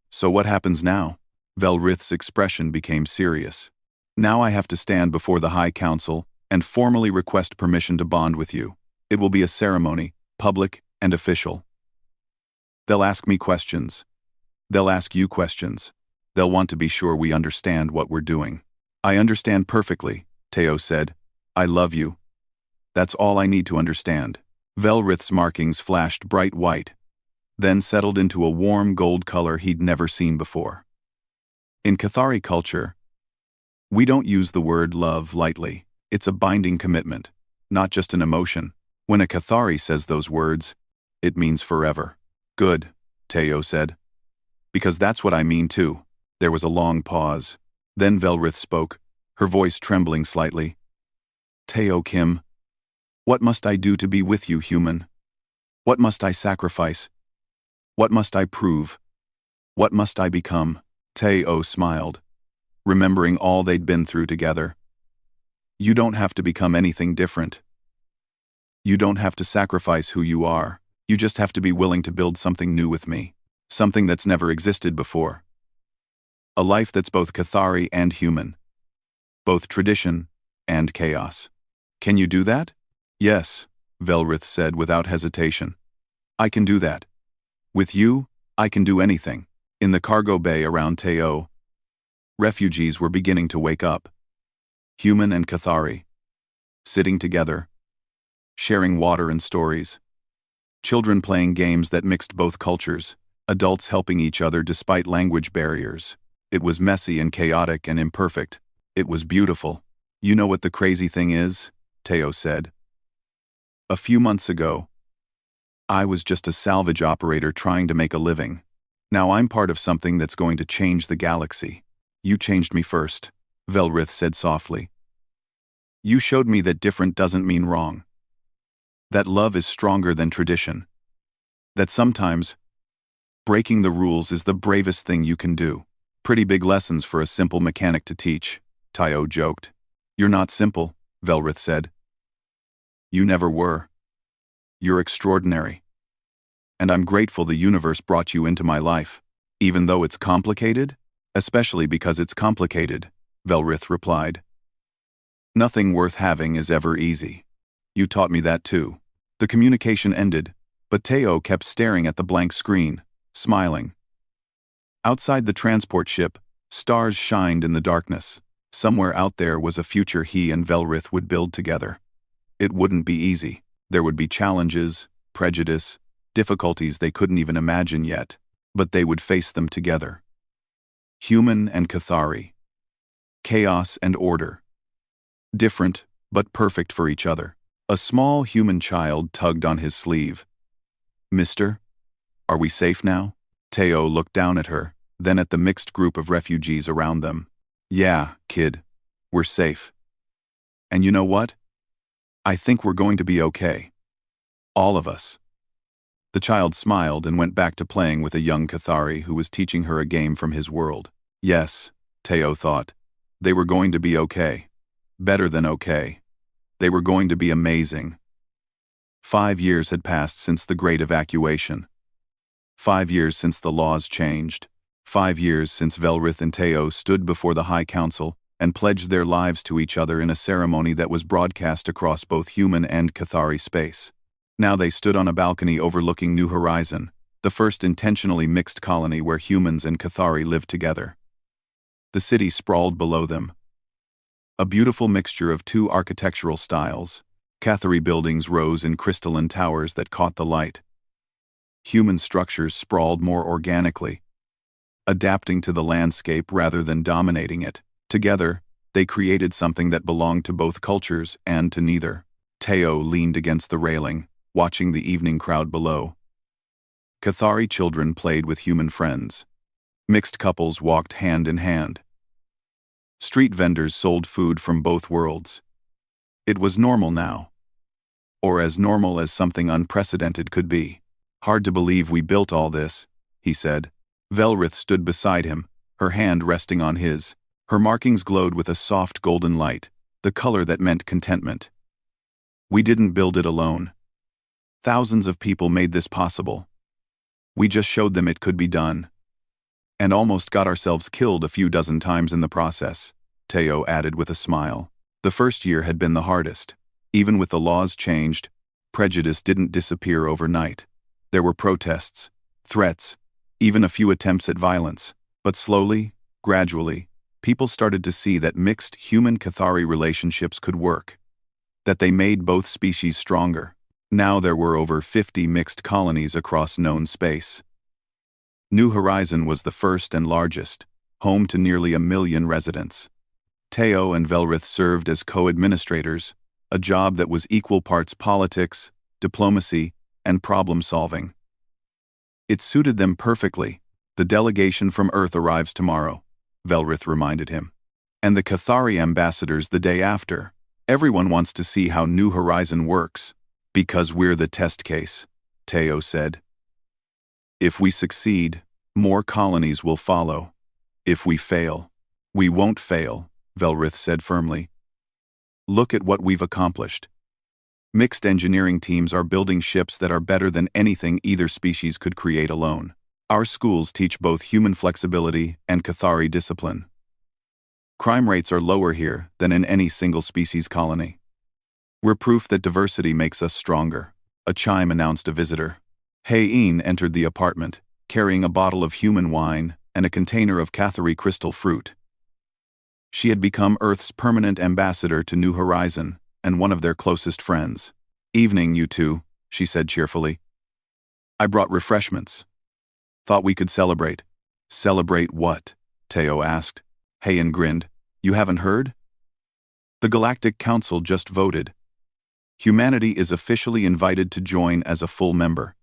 A: "So what happens now?" Velrith's expression became serious. "Now I have to stand before the High Council and formally request permission to bond with you. It will be a ceremony, public and official. They'll ask me questions. They'll ask you questions. They'll want to be sure we understand what we're doing." "I understand perfectly," Teo said. "I love you. That's all I need to understand." Velrith's markings flashed bright white, then settled into a warm gold color he'd never seen before. In Cathari culture, we don't use the word love lightly. It's a binding commitment, not just an emotion. When a Cathari says those words, it means forever. Good, Teo said. Because that's what I mean too. There was a long pause. Then Velrith spoke, her voice trembling slightly. Teo Kim, what must I do to be with you, human? What must I sacrifice? What must I prove? What must I become? Teo smiled, remembering all they'd been through together. You don't have to become anything different. You don't have to sacrifice who you are. You just have to be willing to build something new with me. Something that's never existed before. A life that's both Cathari and human. Both tradition and chaos. Can you do that? Yes, Velrith said without hesitation. I can do that. With you, I can do anything. In the cargo bay around Teo, refugees were beginning to wake up. Human and Cathari. Sitting together. Sharing water and stories. Children playing games that mixed both cultures. Adults helping each other despite language barriers. It was messy and chaotic and imperfect. It was beautiful. You know what the crazy thing is? Teo said. A few months ago, I was just a salvage operator trying to make a living. Now I'm part of something that's going to change the galaxy. You changed me first, Velrith said softly. You showed me that different doesn't mean wrong. That love is stronger than tradition. That sometimes, breaking the rules is the bravest thing you can do. Pretty big lessons for a simple mechanic to teach, Teo joked. You're not simple, Velrith said. You never were. You're extraordinary. And I'm grateful the universe brought you into my life. Even though it's complicated? Especially because it's complicated, Velrith replied. Nothing worth having is ever easy. You taught me that too. The communication ended, but Teo kept staring at the blank screen, smiling. Outside the transport ship, stars shined in the darkness. Somewhere out there was a future he and Velrith would build together. It wouldn't be easy. There would be challenges, prejudice, difficulties they couldn't even imagine yet, but they would face them together. Human and Cathari. Chaos and order. Different, but perfect for each other. A small human child tugged on his sleeve. Mister, are we safe now? Teo looked down at her, then at the mixed group of refugees around them. Yeah, kid, we're safe. And you know what? I think we're going to be okay. All of us. The child smiled and went back to playing with a young Cathari who was teaching her a game from his world. Yes, Teo thought. They were going to be okay. Better than okay. They were going to be amazing. 5 years had passed since the Great Evacuation. 5 years since the laws changed. 5 years since Velrith and Teo stood before the High Council and pledged their lives to each other in a ceremony that was broadcast across both human and Cathari space. Now they stood on a balcony overlooking New Horizon, the first intentionally mixed colony where humans and Cathari lived together. The city sprawled below them. A beautiful mixture of two architectural styles. Cathari buildings rose in crystalline towers that caught the light. Human structures sprawled more organically, adapting to the landscape rather than dominating it. Together, they created something that belonged to both cultures and to neither. Teo leaned against the railing, watching the evening crowd below. Cathari children played with human friends. Mixed couples walked hand in hand. Street vendors sold food from both worlds. It was normal now. Or as normal as something unprecedented could be. Hard to believe we built all this, he said. Velrith stood beside him, her hand resting on his. Her markings glowed with a soft golden light, the color that meant contentment. We didn't build it alone. Thousands of people made this possible. We just showed them it could be done. And almost got ourselves killed a few dozen times in the process, Teo added with a smile. The first year had been the hardest. Even with the laws changed, prejudice didn't disappear overnight. There were protests, threats, even a few attempts at violence. But slowly, gradually, people started to see that mixed human-Cathari relationships could work. That they made both species stronger. Now there were over 50 mixed colonies across known space. New Horizon was the first and largest, home to nearly 1 million residents. Teo and Velrith served as co-administrators, a job that was equal parts politics, diplomacy, and problem-solving. It suited them perfectly. The delegation from Earth arrives tomorrow, Velrith reminded him. And the Cathari ambassadors the day after. Everyone wants to see how New Horizon works, because we're the test case, Teo said. If we succeed, more colonies will follow. If we fail, we won't fail, Velrith said firmly. Look at what we've accomplished. Mixed engineering teams are building ships that are better than anything either species could create alone. Our schools teach both human flexibility and Cathari discipline. Crime rates are lower here than in any single species colony. We're proof that diversity makes us stronger, a chime announced a visitor. Hayin entered the apartment, carrying a bottle of human wine and a container of Cathari crystal fruit. She had become Earth's permanent ambassador to New Horizon and one of their closest friends. Evening, you two, she said cheerfully. I brought refreshments. Thought we could celebrate. Celebrate what? Teo asked. Hayin grinned. You haven't heard? The Galactic Council just voted. Humanity is officially invited to join as a full member.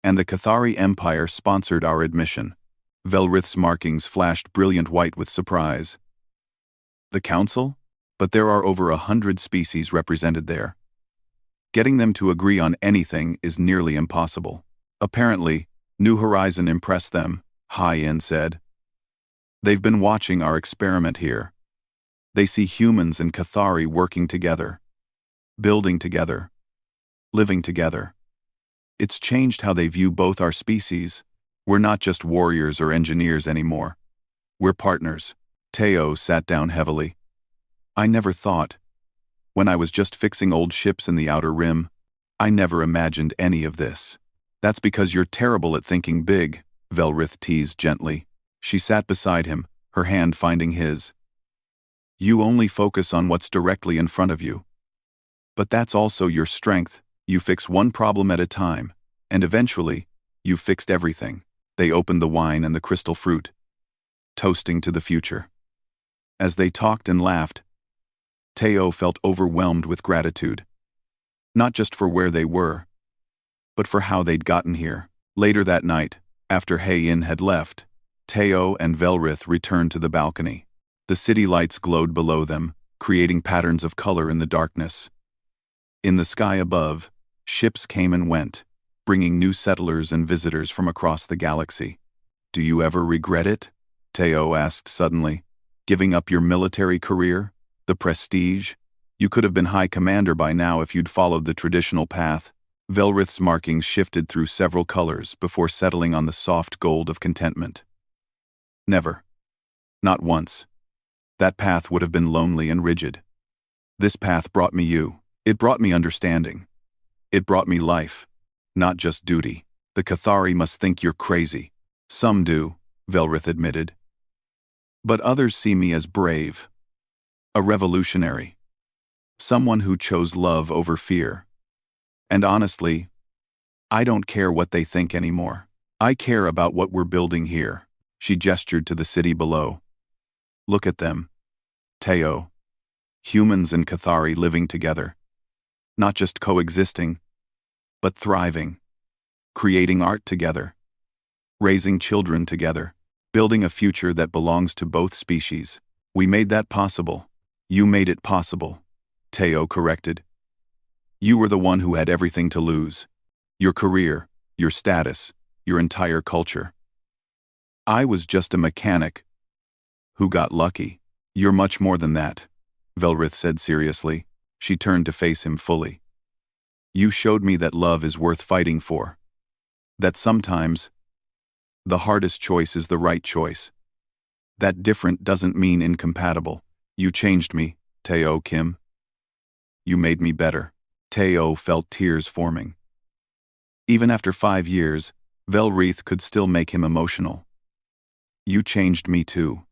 A: And the Cathari Empire sponsored our admission. Velrith's markings flashed brilliant white with surprise. The Council? But there are over 100 species represented there. Getting them to agree on anything is nearly impossible. Apparently, New Horizon impressed them, Hayin said. They've been watching our experiment here. They see humans and Cathari working together, building together, living together. It's changed how they view both our species. We're not just warriors or engineers anymore. We're partners. Teo sat down heavily. I never thought. When I was just fixing old ships in the Outer Rim, I never imagined any of this. That's because you're terrible at thinking big, Velrith teased gently. She sat beside him, her hand finding his. You only focus on what's directly in front of you. But that's also your strength. You fix one problem at a time, and eventually, you've fixed everything. They opened the wine and the crystal fruit, toasting to the future. As they talked and laughed, Teo felt overwhelmed with gratitude. Not just for where they were, but for how they'd gotten here. Later that night, after Hayin had left, Teo and Velrith returned to the balcony. The city lights glowed below them, creating patterns of color in the darkness. In the sky above, ships came and went, bringing new settlers and visitors from across the galaxy. Do you ever regret it? Teo asked suddenly. Giving up your military career? The prestige? You could have been High Commander by now if you'd followed the traditional path. Velrith's markings shifted through several colors before settling on the soft gold of contentment. Never. Not once. That path would have been lonely and rigid. This path brought me you. It brought me understanding. It brought me life, not just duty. The Cathari must think you're crazy. Some do, Velrith admitted. But others see me as brave. A revolutionary. Someone who chose love over fear. And honestly, I don't care what they think anymore. I care about what we're building here. She gestured to the city below. Look at them. Teo. Humans and Cathari living together. Not just coexisting, but thriving. Creating art together. Raising children together. Building a future that belongs to both species. We made that possible. You made it possible, Teo corrected. You were the one who had everything to lose. Your career, your status, your entire culture. I was just a mechanic who got lucky. You're much more than that, Velrith said seriously. She turned to face him fully. You showed me that love is worth fighting for. That sometimes, the hardest choice is the right choice. That different doesn't mean incompatible. You changed me, Teo Kim. You made me better. Teo felt tears forming. Even after 5 years, Velrith could still make him emotional. You changed me too.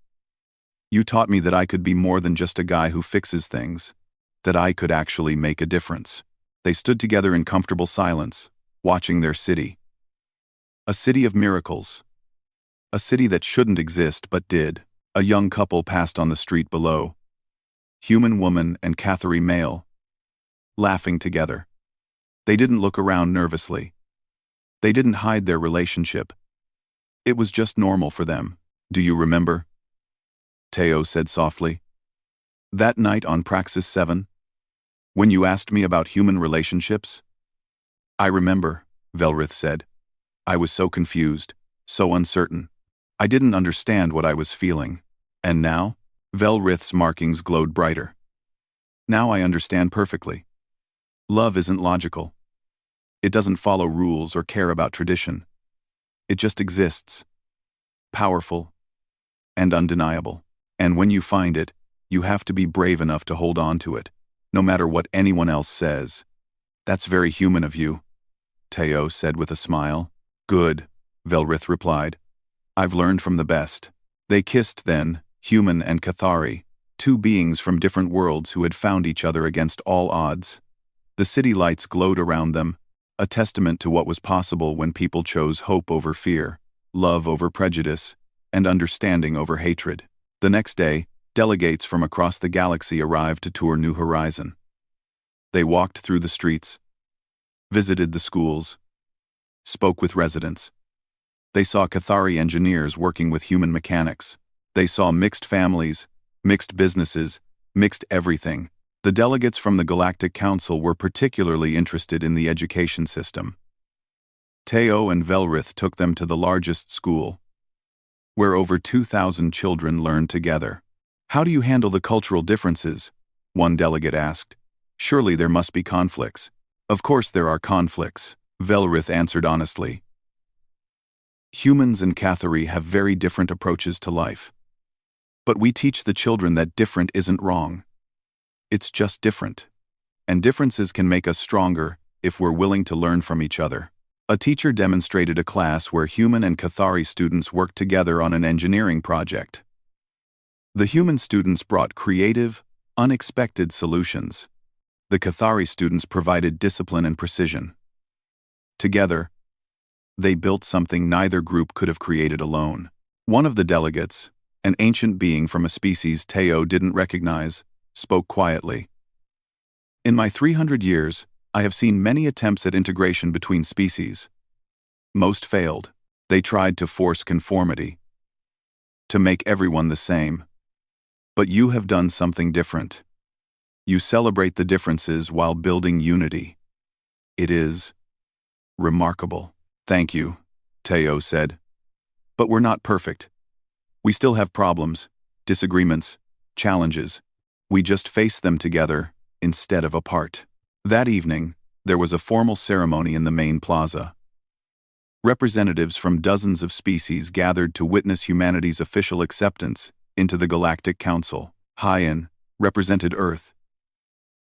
A: You taught me that I could be more than just a guy who fixes things, that I could actually make a difference. They stood together in comfortable silence, watching their city. A city of miracles. A city that shouldn't exist but did. A young couple passed on the street below. Human woman and Cathari male. Laughing together. They didn't look around nervously. They didn't hide their relationship. It was just normal for them. Do you remember? Teo said softly. That night on Praxis 7? When you asked me about human relationships? I remember, Velrith said. I was so confused, so uncertain. I didn't understand what I was feeling. And now? Velrith's markings glowed brighter. Now I understand perfectly. Love isn't logical. It doesn't follow rules or care about tradition. It just exists. Powerful and undeniable. And when you find it, you have to be brave enough to hold on to it, no matter what anyone else says. That's very human of you, Teo said with a smile. Good, Velrith replied. I've learned from the best. They kissed then, human and Cathari, two beings from different worlds who had found each other against all odds. The city lights glowed around them, a testament to what was possible when people chose hope over fear, love over prejudice, and understanding over hatred. The next day, delegates from across the galaxy arrived to tour New Horizon. They walked through the streets, visited the schools, spoke with residents. They saw Cathari engineers working with human mechanics. They saw mixed families, mixed businesses, mixed everything. The delegates from the Galactic Council were particularly interested in the education system. Teo and Velrith took them to the largest school, where over 2,000 children learned together. How do you handle the cultural differences? One delegate asked. Surely there must be conflicts. Of course there are conflicts, Velrith answered honestly. Humans and Cathari have very different approaches to life. But we teach the children that different isn't wrong. It's just different. And differences can make us stronger if we're willing to learn from each other. A teacher demonstrated a class where human and Cathari students worked together on an engineering project. The human students brought creative, unexpected solutions. The Cathari students provided discipline and precision. Together, they built something neither group could have created alone. One of the delegates, an ancient being from a species Teo didn't recognize, spoke quietly. In my 300 years, I have seen many attempts at integration between species. Most failed. They tried to force conformity, to make everyone the same. But you have done something different. You celebrate the differences while building unity. It is remarkable. Thank you, Teo said. But we're not perfect. We still have problems, disagreements, challenges. We just face them together instead of apart. That evening, there was a formal ceremony in the main plaza. Representatives from dozens of species gathered to witness humanity's official acceptance into the Galactic Council. Hyan represented Earth,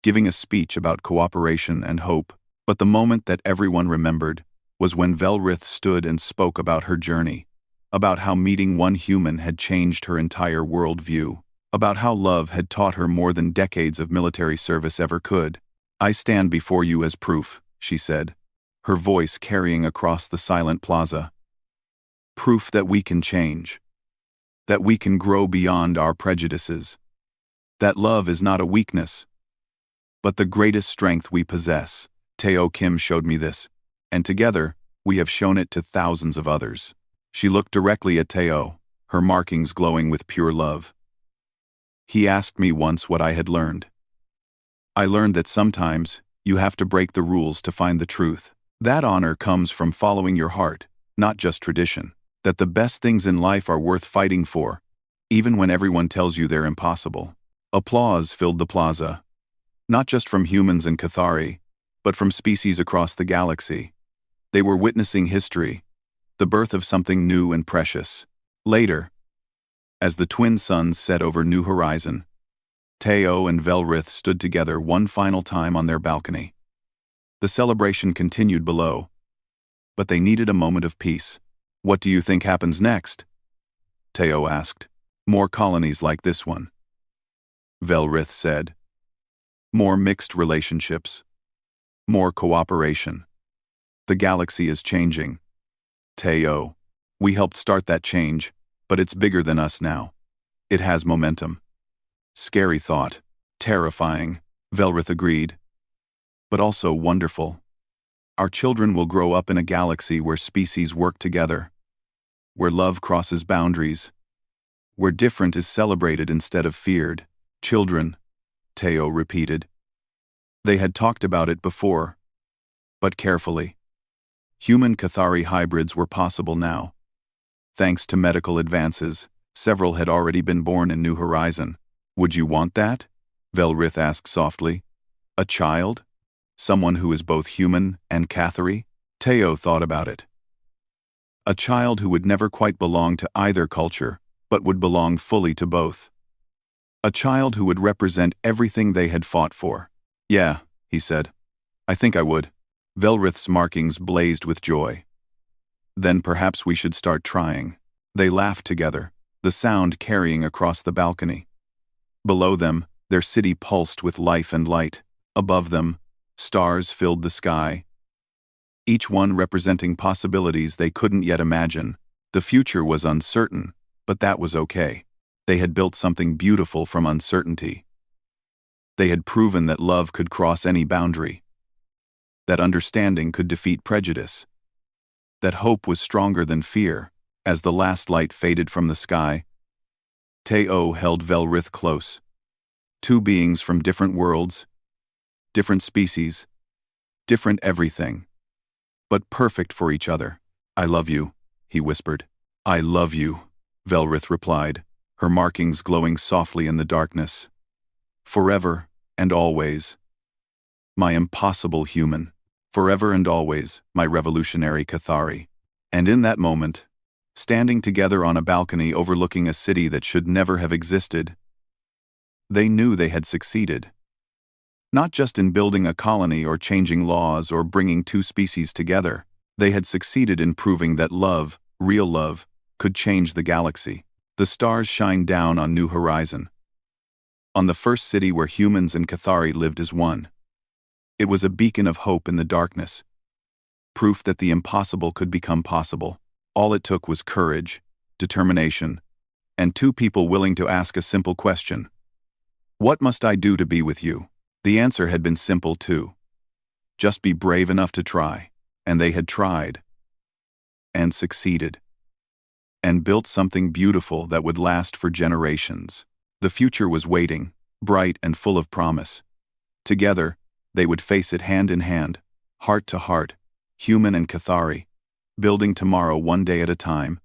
A: giving a speech about cooperation and hope, but the moment that everyone remembered was when Velrith stood and spoke about her journey, about how meeting one human had changed her entire worldview, about how love had taught her more than decades of military service ever could. I stand before you as proof, she said, her voice carrying across the silent plaza. Proof that we can change, that we can grow beyond our prejudices, that love is not a weakness, but the greatest strength we possess. Teo Kim showed me this, and together, we have shown it to thousands of others. She looked directly at Teo, her markings glowing with pure love. He asked me once what I had learned. I learned that sometimes, you have to break the rules to find the truth. That honor comes from following your heart, not just tradition. That the best things in life are worth fighting for, even when everyone tells you they're impossible. Applause filled the plaza, not just from humans and Cathari, but from species across the galaxy. They were witnessing history, the birth of something new and precious. Later, as the twin suns set over New Horizon, Teo and Velrith stood together one final time on their balcony. The celebration continued below, but they needed a moment of peace. What do you think happens next? Teo asked. More colonies like this one, Velrith said. More mixed relationships. More cooperation. The galaxy is changing. Teo, we helped start that change, but it's bigger than us now. It has momentum. Scary thought. Terrifying, Velrith agreed. But also wonderful. Our children will grow up in a galaxy where species work together, where love crosses boundaries, where different is celebrated instead of feared. Children, Teo repeated. They had talked about it before, but carefully. Human Cathari hybrids were possible now. Thanks to medical advances, several had already been born in New Horizon. Would you want that? Velrith asked softly. A child? Someone who is both human and Cathari? Teo thought about it. A child who would never quite belong to either culture, but would belong fully to both. A child who would represent everything they had fought for. Yeah, he said. I think I would. Velrith's markings blazed with joy. Then perhaps we should start trying. They laughed together, the sound carrying across the balcony. Below them, their city pulsed with life and light. Above them, stars filled the sky, each one representing possibilities they couldn't yet imagine. The future was uncertain, but that was okay. They had built something beautiful from uncertainty. They had proven that love could cross any boundary, that understanding could defeat prejudice, that hope was stronger than fear. As the last light faded from the sky, Teo held Velrith close. Two beings from different worlds, different species, different everything, but perfect for each other. I love you, he whispered. I love you, Velrith replied, her markings glowing softly in the darkness. Forever and always, my impossible human. Forever and always, my revolutionary Cathari. And in that moment, standing together on a balcony overlooking a city that should never have existed, they knew they had succeeded. Not just in building a colony or changing laws or bringing two species together, they had succeeded in proving that love, real love, could change the galaxy. The stars shined down on New Horizon, on the first city where humans and Cathari lived as one. It was a beacon of hope in the darkness, proof that the impossible could become possible. All it took was courage, determination, and two people willing to ask a simple question. What must I do to be with you? The answer had been simple too. Just be brave enough to try. And they had tried. And succeeded. And built something beautiful that would last for generations. The future was waiting, bright and full of promise. Together, they would face it hand in hand, heart to heart, human and Cathari, building tomorrow one day at a time.